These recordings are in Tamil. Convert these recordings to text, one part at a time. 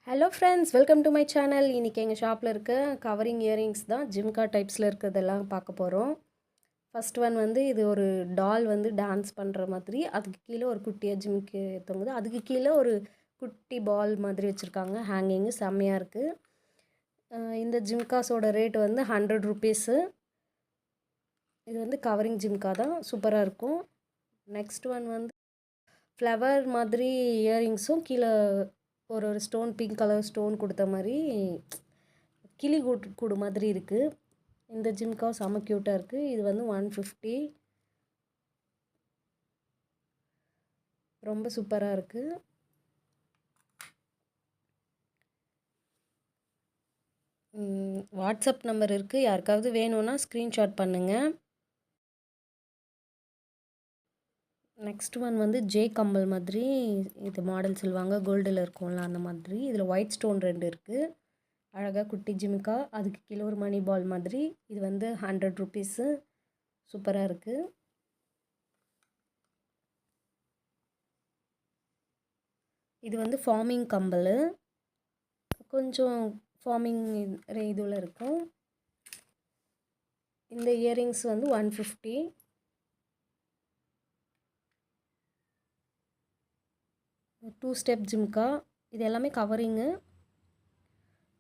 Hello friends, welcome to my channel. இன்றைக்கி எங்கள் ஷாப்பில் இருக்க கவரிங் இயரிங்ஸ் தான் ஜிம்கா டைப்ஸில் இருக்கிறதெல்லாம் பார்க்க போகிறோம். ஃபஸ்ட் ஒன் வந்து இது ஒரு டால் வந்து டான்ஸ் பண்ணுற மாதிரி, அதுக்கு கீழே ஒரு குட்டியாக ஜிம்க்கு தொங்குது. அதுக்கு கீழே ஒரு குட்டி பால் மாதிரி வச்சுருக்காங்க. ஹேங்கிங்கு செம்மையாக இருக்குது. இந்த ஜிம்காஸோட ரேட் வந்து 100 ருபீஸு. இது வந்து கவரிங் ஜிம்கா தான், சூப்பராக இருக்கும். நெக்ஸ்ட் ஒன் வந்து ஃப்ளவர் மாதிரி இயரிங்ஸும் கீழே ஒரு ஸ்டோன், பிங்க் கலர் ஸ்டோன் கொடுத்த மாதிரி கிளி கூடு மாதிரி இருக்குது. இந்த ஜிம்கா செம்ம க்யூட்டாக இருக்குது. இது வந்து 150, ரொம்ப சூப்பராக இருக்குது. வாட்ஸ்அப் நம்பர் இருக்குது, யாருக்காவது வேணும்னா ஸ்க்ரீன்ஷாட் பண்ணுங்கள். நெக்ஸ்ட் ஒன் வந்து ஜே கம்பல் மாதிரி, இது மாடல் சொல்லுவாங்க, கோல்டில் இருக்கும்ல அந்த மாதிரி. இதில் ஒயிட் ஸ்டோன் 2 இருக்குது. அழகாக குட்டி ஜிம்கா, அதுக்கு கீழே ஒரு மணி பால் மாதிரி. இது வந்து 100 ருபீஸு. சூப்பராக இருக்குது. இது வந்து ஃபார்மிங் கம்பல், கொஞ்சம் ஃபார்மிங் இதில் இருக்கும். இந்த இயரிங்ஸ் வந்து 150. டூ ஸ்டெப் ஜிம்கா, இது எல்லாமே கவரிங்கு.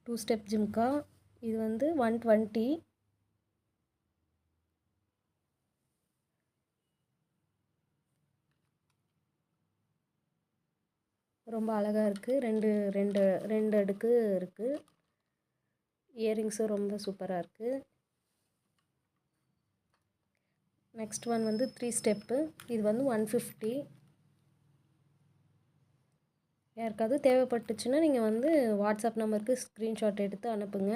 2 ஸ்டெப் ஜிம்கா, இது வந்து 120. ரொம்ப அழகாக இருக்குது. ரெண்டு ரெண்டு ரெண்டு அடுக்கு இருக்குது. இயரிங்ஸும் ரொம்ப சூப்பராக இருக்குது. நெக்ஸ்ட் ஒன் வந்து 3 ஸ்டெப்பு, இது வந்து 150. யாருக்காவது தேவைப்பட்டுச்சுன்னா நீங்கள் வந்து வாட்ஸ்அப் நம்பருக்கு ஸ்க்ரீன்ஷாட் எடுத்து அனுப்புங்க,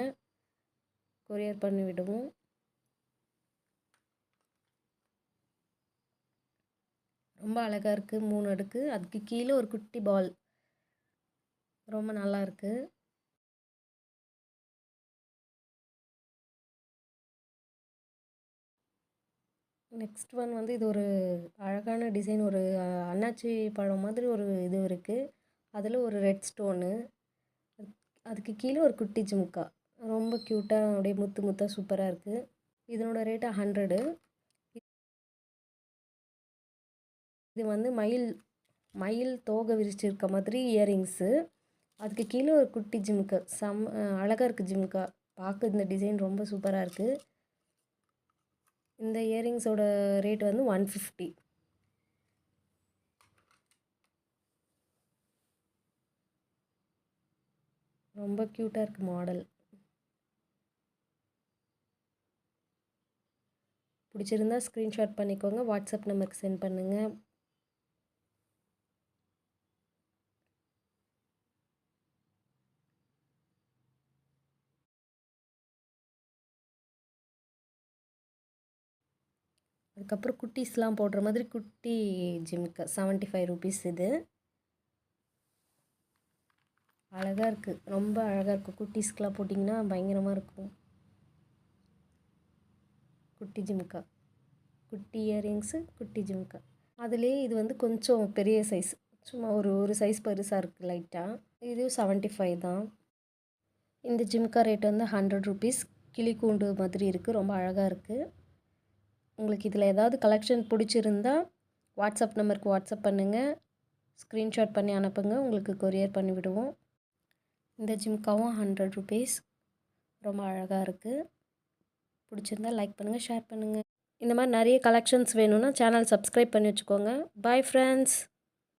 கொரியர் பண்ணி விடுவோம். ரொம்ப அழகாக இருக்குது. 3 அடுக்கு, அதுக்கு கீழே ஒரு குட்டி பால், ரொம்ப நல்லா இருக்குது. நெக்ஸ்ட் ஒன் வந்து இது ஒரு அழகான டிசைன், ஒரு அன்னாச்சி பழம் மாதிரி ஒரு இது இருக்குது. அதில் ஒரு ரெட் ஸ்டோனு, அதுக்கு கீழே ஒரு குட்டி ஜிம்கா, ரொம்ப க்யூட்டாக அப்படியே முத்து முத்தாக சூப்பராக இருக்குது. இதனோட ரேட்டு 100. இது வந்து மயில் தோகை விரிச்சிருக்க மாதிரி இயரிங்ஸு, அதுக்கு கீழே ஒரு குட்டி ஜிம்கா, அழகாக இருக்குது ஜிம்கா பார்க்க. இந்த டிசைன் ரொம்ப சூப்பராக இருக்குது. இந்த இயரிங்ஸோட ரேட் வந்து 150. ரொம்ப க்யூட்டாக இருக்குது மாடல். பிடிச்சிருந்தா ஸ்க்ரீன்ஷாட் பண்ணிக்கோங்க, வாட்ஸ்அப் நம்பருக்கு சென்ட் பண்ணுங்கள். அதுக்கப்புறம் குட்டீஸ்லாம் போடுற மாதிரி குட்டி ஜிம்கா 75 ருபீஸ். இது அழகாக இருக்குது, ரொம்ப அழகாக இருக்குது. குட்டீஸ்க்கெலாம் போட்டிங்கன்னா பயங்கரமாக இருக்கும். குட்டி ஜிம்கா, குட்டி இயரிங்ஸு, குட்டி ஜிம்கா. அதுலேயே இது வந்து கொஞ்சம் பெரிய சைஸ், சும்மா ஒரு சைஸ் பெருசாக இருக்குது லைட்டாக. இது 75 தான். இந்த ஜிம்கா ரேட் வந்து 100 ருபீஸ். கிளி கூண்டு மாதிரி இருக்குது, ரொம்ப அழகாக இருக்குது. உங்களுக்கு இதில் ஏதாவது கலெக்ஷன் பிடிச்சிருந்தா வாட்ஸ்அப் நம்பருக்கு வாட்ஸ்அப் பண்ணுங்கள், ஸ்க்ரீன்ஷாட் பண்ணி அனுப்புங்க, உங்களுக்கு கொரியர் பண்ணி விடுவோம். இந்த ஜிம்காவும் 100 ருபீஸ், ரொம்ப அழகாக இருக்குது. பிடிச்சிருந்தா லைக் பண்ணுங்கள், ஷேர் பண்ணுங்கள். இந்த மாதிரி நிறைய கலெக்ஷன்ஸ் வேணும்னா சேனல் சப்ஸ்கிரைப் பண்ணி வச்சுக்கோங்க. Bye friends.